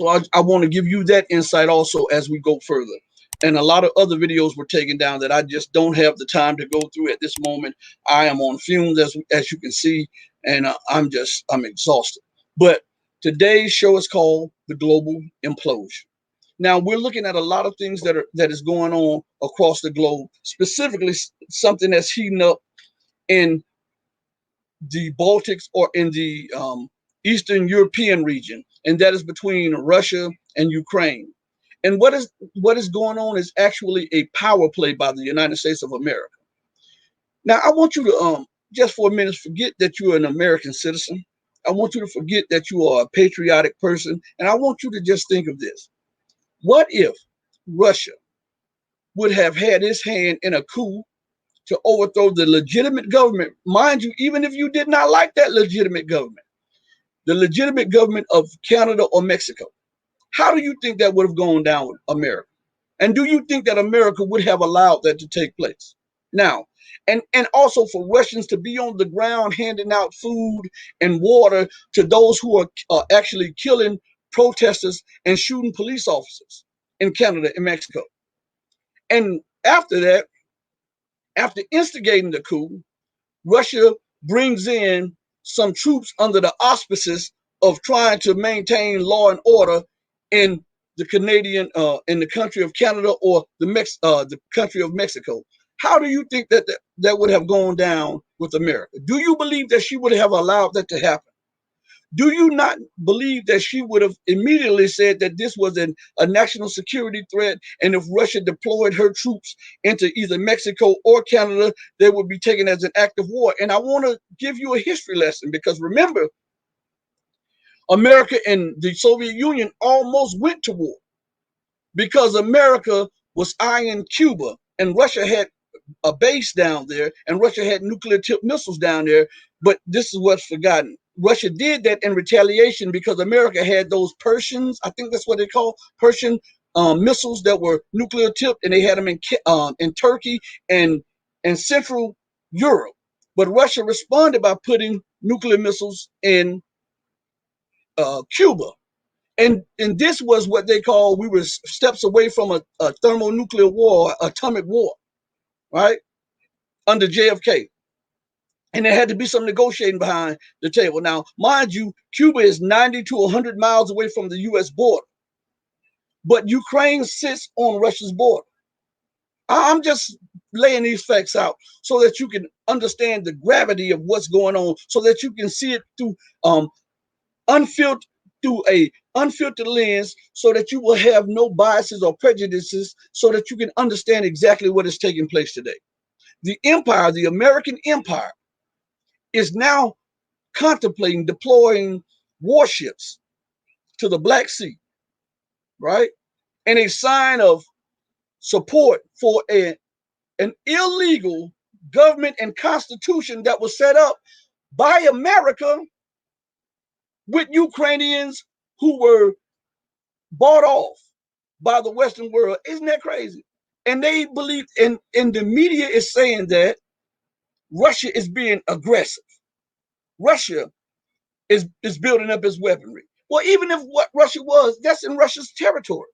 So I want to give you that insight also as we go further. And a lot of other videos were taken down that I just don't have the time to go through at this moment. I am on fumes, as you can see, and I'm exhausted. But today's show is called The Global Implosion. Now we're looking at a lot of things that is going on across the globe, specifically something that's heating up in the Baltics or in the Eastern European region, and that is between Russia and Ukraine. And what is going on is actually a power play by the United States of America. Now, I want you to just for a minute forget that you're an American citizen. I want you to forget that you are a patriotic person, and I want you to just think of this. What if Russia would have had its hand in a coup to overthrow the legitimate government? Mind you, even if you did not like that legitimate government, the legitimate government of Canada or Mexico, how do you think that would have gone down with America? And do you think that America would have allowed that to take place? Now, and also for Russians to be on the ground handing out food and water to those who are actually killing protesters and shooting police officers in Canada and Mexico. And after that, after instigating the coup, Russia brings in some troops under the auspices of trying to maintain law and order in in the country of Canada or the country of Mexico. How do you think that would have gone down with America? Do you believe that she would have allowed that to happen? Do you not believe that she would have immediately said that this was a national security threat, and if Russia deployed her troops into either Mexico or Canada, they would be taken as an act of war? And I want to give you a history lesson, because remember, America and the Soviet Union almost went to war because America was eyeing Cuba, and Russia had a base down there, and Russia had nuclear tipped missiles down there. But this is what's forgotten. Russia did that in retaliation because America had those Persians, I think that's what they call Persian missiles that were nuclear tipped, and they had them in Turkey and Central Europe. But Russia responded by putting nuclear missiles in Cuba. And this was what they call, we were steps away from a thermonuclear war, atomic war, right? Under JFK. And there had to be some negotiating behind the table. Now, mind you, Cuba is 90 to 100 miles away from the U.S. border, but Ukraine sits on Russia's border. I'm just laying these facts out so that you can understand the gravity of what's going on, so that you can see it through unfiltered through a unfiltered lens, so that you will have no biases or prejudices, so that you can understand exactly what is taking place today. The empire, the American empire, is now contemplating deploying warships to the Black Sea, right? And a sign of support for an illegal government and constitution that was set up by America with Ukrainians who were bought off by the Western world. Isn't that crazy? And they believe, and the media is saying that Russia is being aggressive. Russia is building up its weaponry. Well, even if what Russia was, that's in Russia's territory.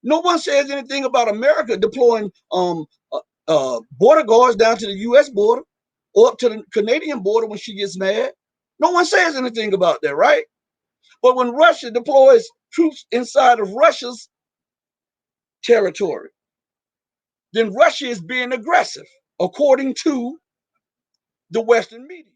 No one says anything about America deploying border guards down to the U.S. border or up to the Canadian border when she gets mad. No one says anything about that, right? But when Russia deploys troops inside of Russia's territory, then Russia is being aggressive, according to the Western media.